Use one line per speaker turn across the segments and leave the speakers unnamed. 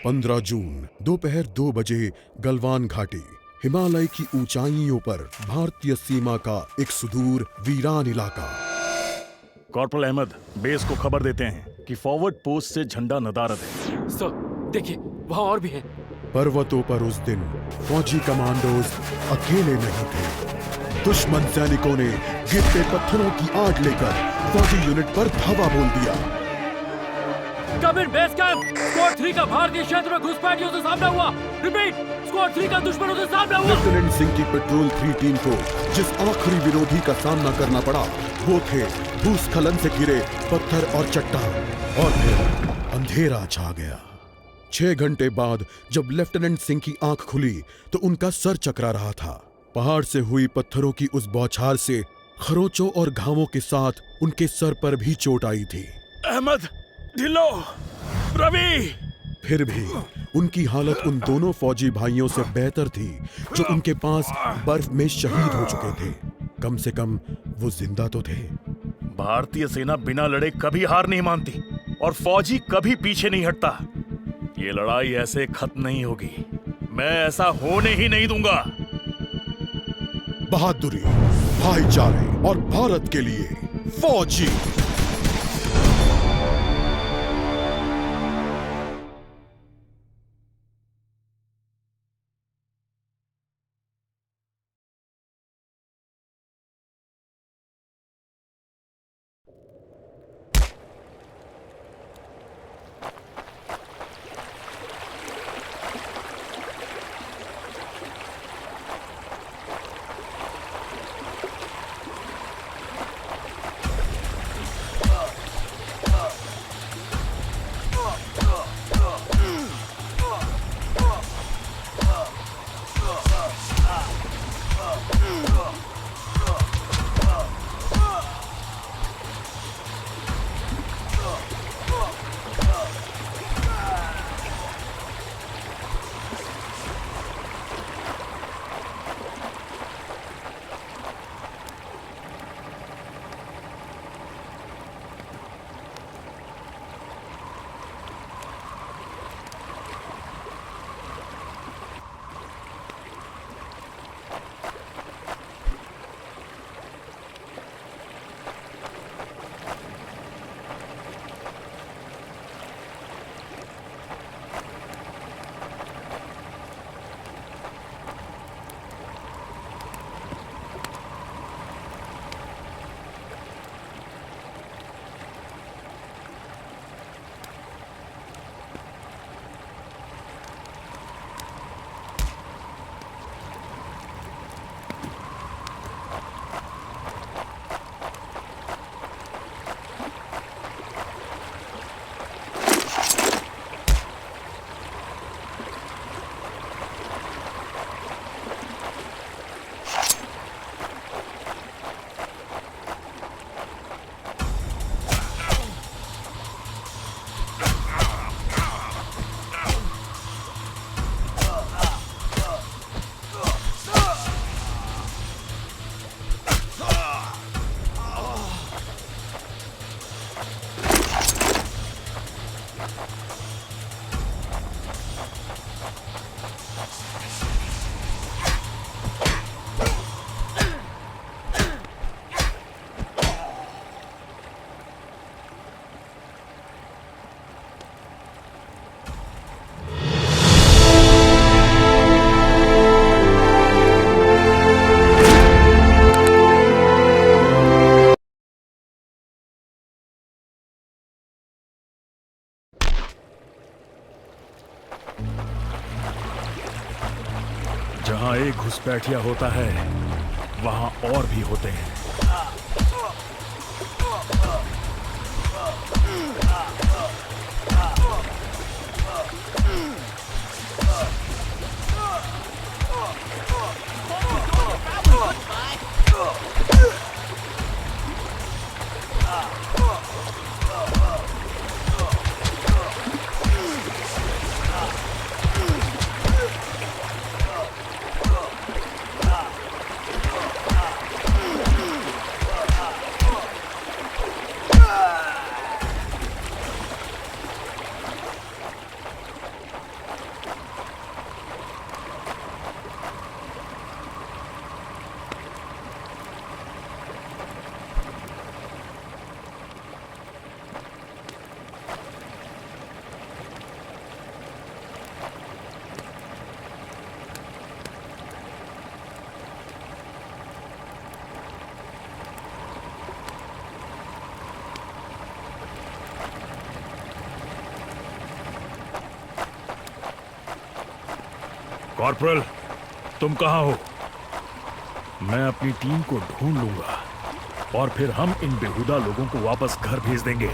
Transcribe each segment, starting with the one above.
15 जून दोपहर 2 बजे गलवान घाटी, हिमालय की ऊंचाइयों पर भारतीय सीमा का एक सुदूर वीरान इलाका।
कॉर्पोरल अहमद, बेस को खबर देते हैं कि फॉरवर्ड पोस्ट से झंडा नदारद है।
सर देखिए, वहाँ और भी हैं।
पर्वतों पर उस दिन फौजी कमांडोज अकेले नहीं थे। दुश्मन सैनिकों ने गिरते पत्थरों की आग लेकर फौजी यूनिट पर धावा बोल दिया।
कम इन बेस कैंप, स्क्वाड 3 का भारतीय क्षेत्र में घुसपैठियों से सामना हुआ। रिपीट, स्क्वाड 3 का दुश्मनों से सामना हुआ।
लेफ्टिनेंट सिंह की पेट्रोल 3 टीम को जिस आखिरी विरोधी का सामना करना पड़ा वो थे भूस्खलन से घिरे पत्थर और चट्टान। और फिर अंधेरा छा गया। 6 घंटे बाद जब लेफ्टिनेंट सिंह की आंख खुली तो उनका सर चकरा रहा था। पहाड़ से हुई पत्थरों की उस बौछार से खरोंचों और घावों के साथ उनके सर पर भी चोट आई थी।
अहमद, ढिल्लो, रवि।
फिर भी उनकी हालत उन दोनों फौजी भाइयों से बेहतर थी जो उनके पास बर्फ में शहीद हो चुके थे। कम से कम वो जिंदा तो थे।
भारतीय सेना बिना लड़े कभी हार नहीं मानती और फौजी कभी पीछे नहीं हटता। ये लड़ाई ऐसे खत्म नहीं होगी। मैं ऐसा होने ही नहीं दूंगा।
बहादुरी, भाईचारे और भारत के लिए फौजी।
जहां एक घुसपैठिया होता है वहां और भी होते हैं। कॉर्पोरल, तुम कहां हो? मैं अपनी टीम को ढूंढ लूंगा और फिर हम इन बेहुदा लोगों को वापस घर भेज देंगे।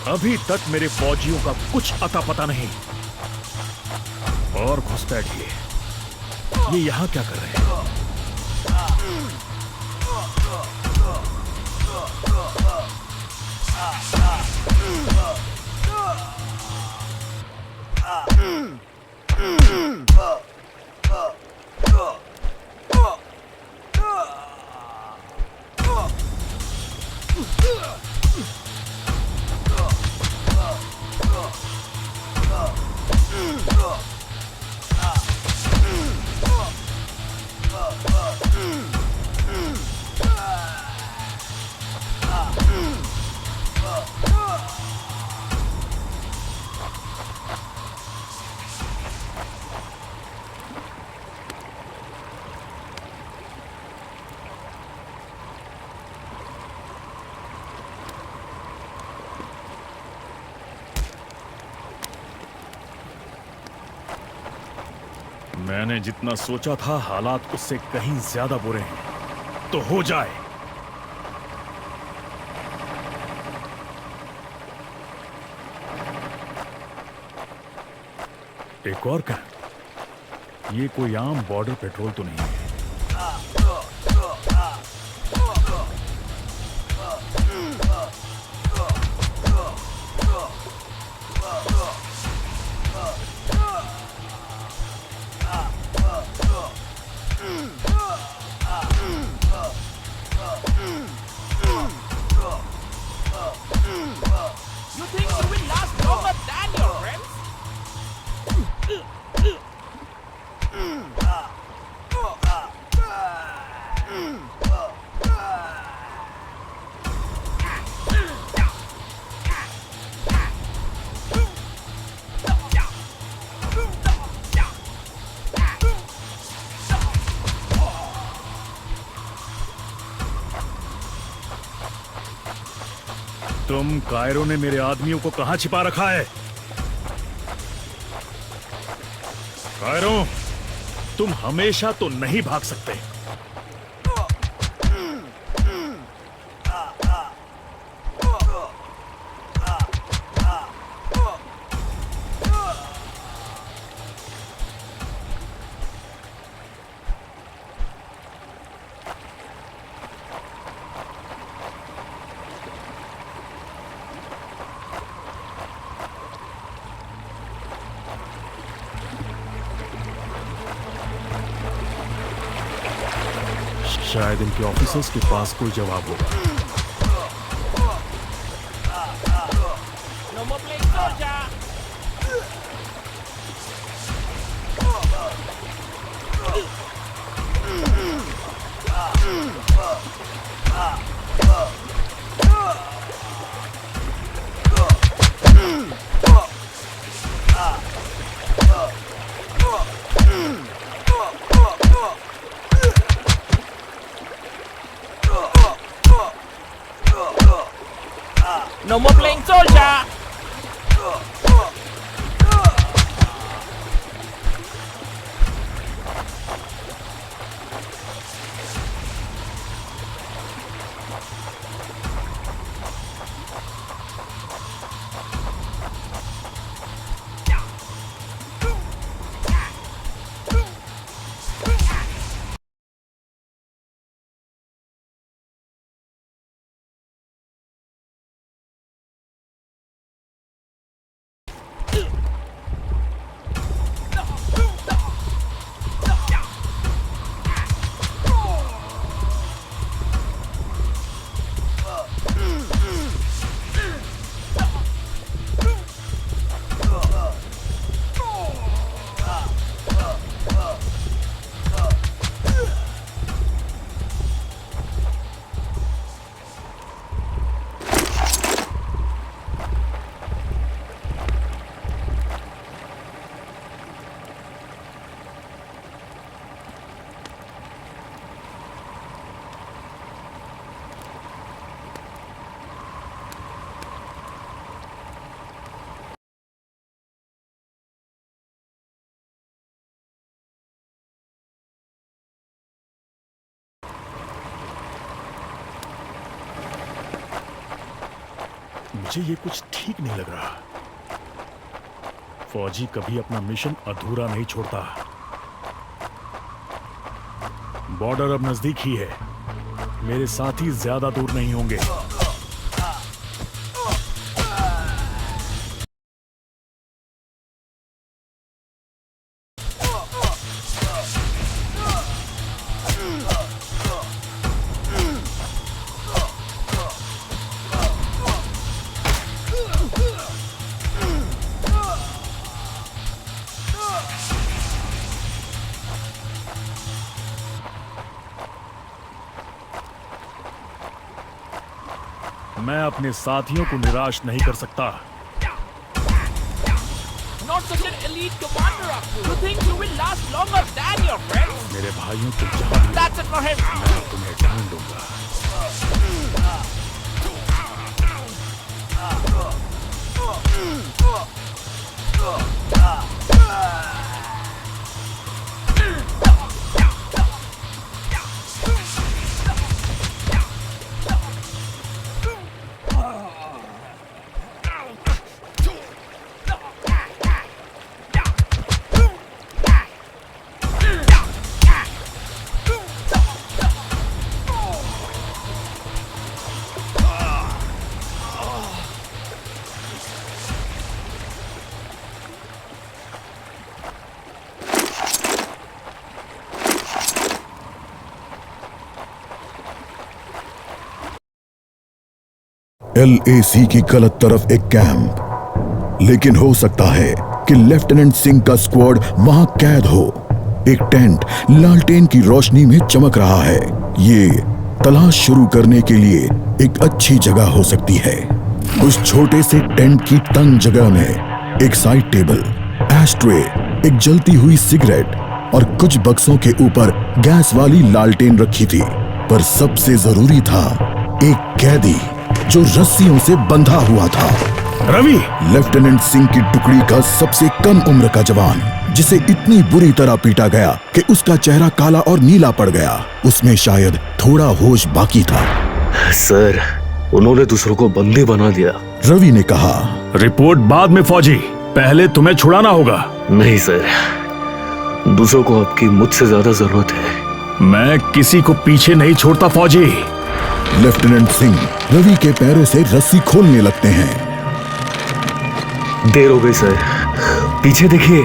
अभी तक मेरे फौजियों का कुछ अता पता नहीं। और घुसपैठिए, ये यहां क्या कर रहे हैं? मैंने जितना सोचा था हालात उससे कहीं ज्यादा बुरे हैं। तो हो जाए। एक और कैंप। ये कोई आम बॉर्डर पेट्रोल तो नहीं है।
You think you will last longer than your friends?
तुम कायरो ने मेरे आदमियों को कहां छिपा रखा है? कायरो, तुम हमेशा तो नहीं भाग सकते। शायद इनके ऑफिसर्स के पास कोई जवाब होगा।
No more playing soldier. No more playing soldier.
मुझे ये कुछ ठीक नहीं लग रहा। फौजी कभी अपना मिशन अधूरा नहीं छोड़ता। बॉर्डर अब नजदीक ही है, मेरे साथी ज्यादा दूर नहीं होंगे। मैं अपने साथियों को निराश नहीं कर सकता।
Not such an elite commander, Akku. You think you will last longer than your friends?
मेरे भाइयों को जहाँ भी
That's it for him.
मैं तुम्हें ढूंढ लूंगा।
LAC की गलत तरफ एक कैंप, लेकिन हो सकता है कि लेफ्टिनेंट सिंह का स्क्वाड वहां कैद हो। एक टेंट लालटेन की रोशनी में चमक रहा है। ये तलाश शुरू करने के लिए एक अच्छी जगह हो सकती है। उस छोटे से टेंट की तंग जगह में एक साइड टेबल, एस्ट्रे, एक जलती हुई सिगरेट और कुछ बक्सों के ऊपर गैस वाली लालटेन रखी थी। पर सबसे जरूरी था एक कैदी जो रस्सियों से बंधा हुआ था।
रवि,
लेफ्टिनेंट सिंह की टुकड़ी का सबसे कम उम्र का जवान, जिसे इतनी बुरी तरह पीटा गया कि उसका चेहरा काला और नीला पड़ गया। उसमें शायद थोड़ा होश बाकी था।
सर, उन्होंने दूसरों को बंदी बना दिया।
रवि ने कहा,
रिपोर्ट बाद में फौजी, पहले तुम्हें छुड़ाना होगा।
नहीं सर, दूसरों को आपकी मुझसे ज्यादा जरूरत है।
मैं किसी को पीछे नहीं छोड़ता फौजी।
लेफ्टिनेंट सिंह रवि के पैरों से रस्सी खोलने लगते हैं।
देर हो गई सर, पीछे देखिए।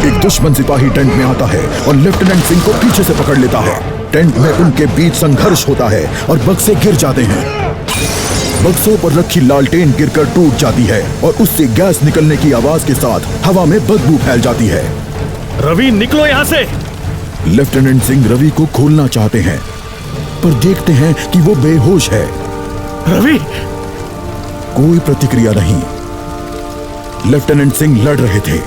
एक दुश्मन सिपाही टेंट में आता है और लेफ्टिनेंट सिंह को पीछे से पकड़ लेता है। टेंट में उनके बीच संघर्ष होता है और बक्से गिर जाते हैं। बक्सों पर रखी लालटेन गिरकर टूट जाती है और उससे गैस निकलने की आवाज के साथ हवा में बदबू फैल जाती है।
रवि, निकलो यहाँ से।
लेफ्टिनेंट सिंह रवि को खोलना चाहते हैं, पर देखते हैं कि वो बेहोश है।
रवि!
कोई प्रतिक्रिया नहीं। लेफ्टिनेंट सिंह लड़ रहे थे,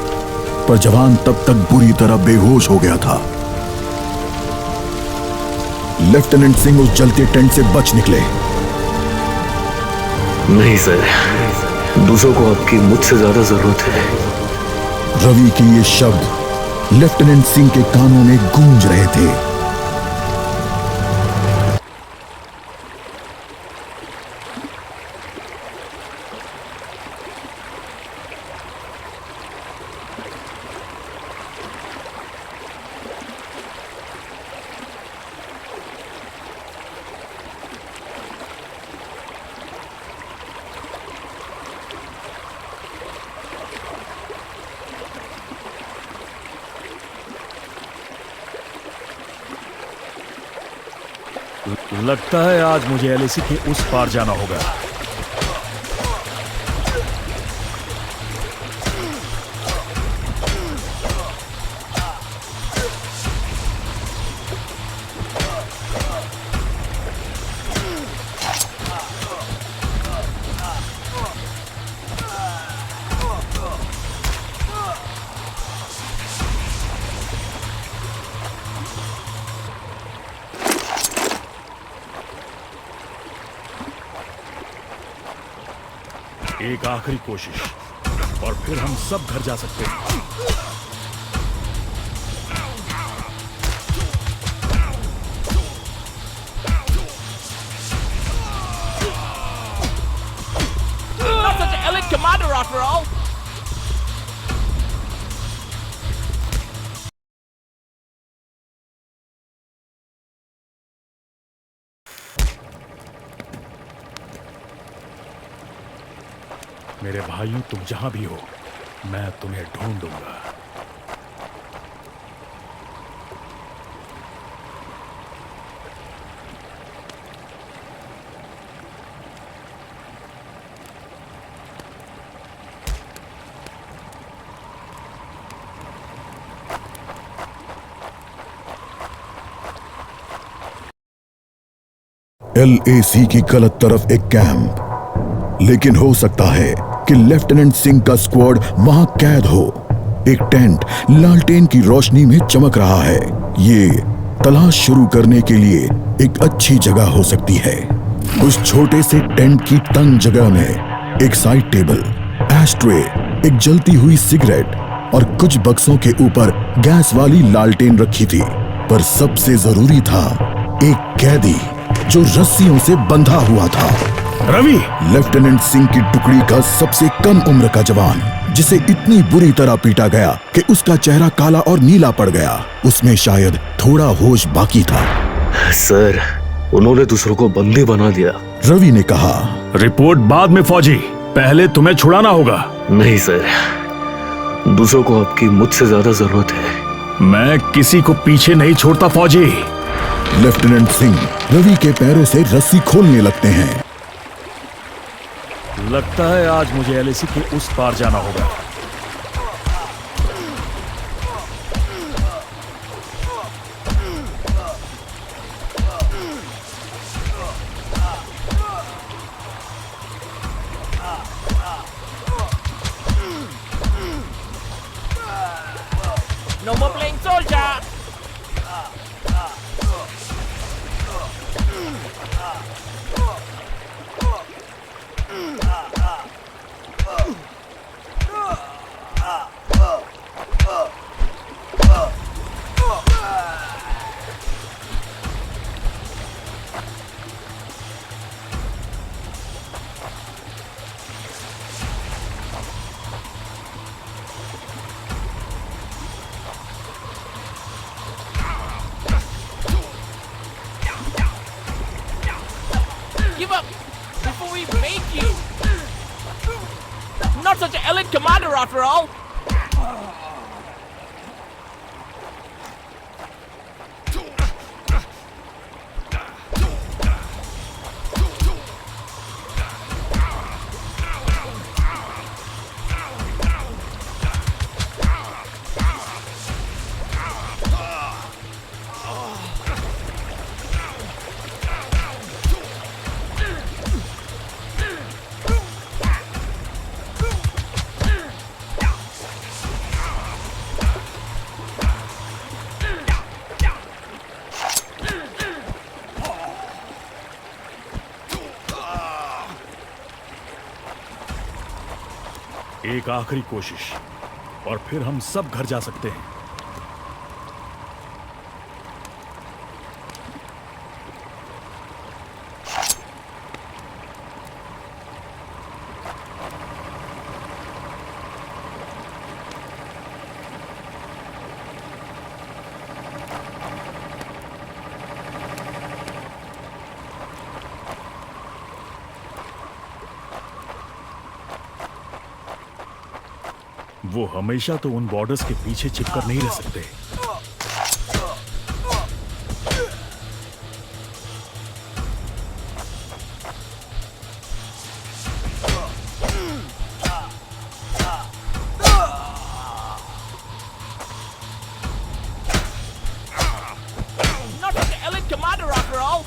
पर जवान तब तक बुरी तरह बेहोश हो गया था। लेफ्टिनेंट सिंह उस जलते टेंट से बच निकले।
नहीं सर, दूसरों को आपकी मुझसे ज्यादा जरूरत है।
रवि के ये शब्द लेफ्टिनेंट सिंह के कानों में गूंज रहे थे।
लगता है आज मुझे LAC के उस पार जाना होगा। एक आखिरी कोशिश और फिर हम सब घर जा सकते हैं।
after all.
मेरे भाइयों, तुम जहां भी हो, मैं तुम्हें ढूंढूंगा।
LAC की गलत तरफ एक कैंप, लेकिन हो सकता है कि लेफ्टिनेंट सिंह का स्क्वाड वहां कैद हो। एक टेंट लालटेन की रोशनी में चमक रहा है। ये तलाश शुरू करने के लिए एक अच्छी जगह हो सकती है। उस छोटे से टेंट की तंग जगह में एक साइड टेबल, एशट्रे, एक जलती हुई सिगरेट और कुछ बक्सों के ऊपर गैस वाली लालटेन रखी थी। पर सबसे जरूरी था एक कैदी जो रस्सियों से बंधा हुआ था।
रवि!
लेफ्टिनेंट सिंह की टुकड़ी का सबसे कम उम्र का जवान, जिसे इतनी बुरी तरह पीटा गया कि उसका चेहरा काला और नीला पड़ गया। उसमें शायद थोड़ा होश बाकी था।
सर, उन्होंने दूसरों को बंदी बना दिया।
रवि ने कहा।
रिपोर्ट बाद में फौजी, पहले तुम्हें छुड़ाना होगा।
नहीं सर, दूसरों को आपकी मुझसे ज्यादा जरूरत है।
मैं किसी को पीछे नहीं छोड़ता फौजी।
लेफ्टिनेंट सिंह रवि के पैरों से रस्सी खोलने लगते हैं।
लगता है आज मुझे LAC के उस पार जाना होगा।
No more playing soldier. Give up before we make you. Not such an elite commander after all.
एक आखिरी कोशिश और फिर हम सब घर जा सकते हैं। वो हमेशा तो उन बॉर्डर्स के पीछे छिपकर नहीं रह सकते।
Not such an elite commander after all.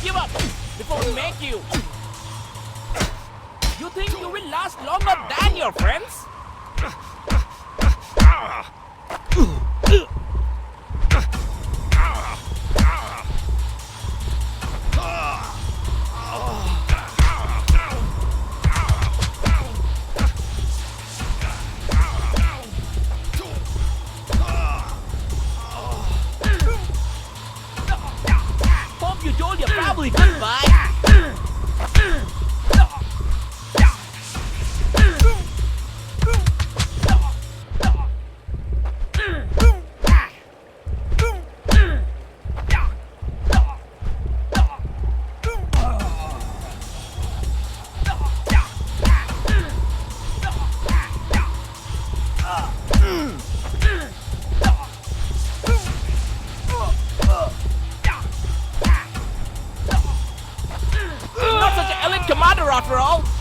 Give up before we make you. You think you will last longer than your friends? Hope you told your family goodbye. after all.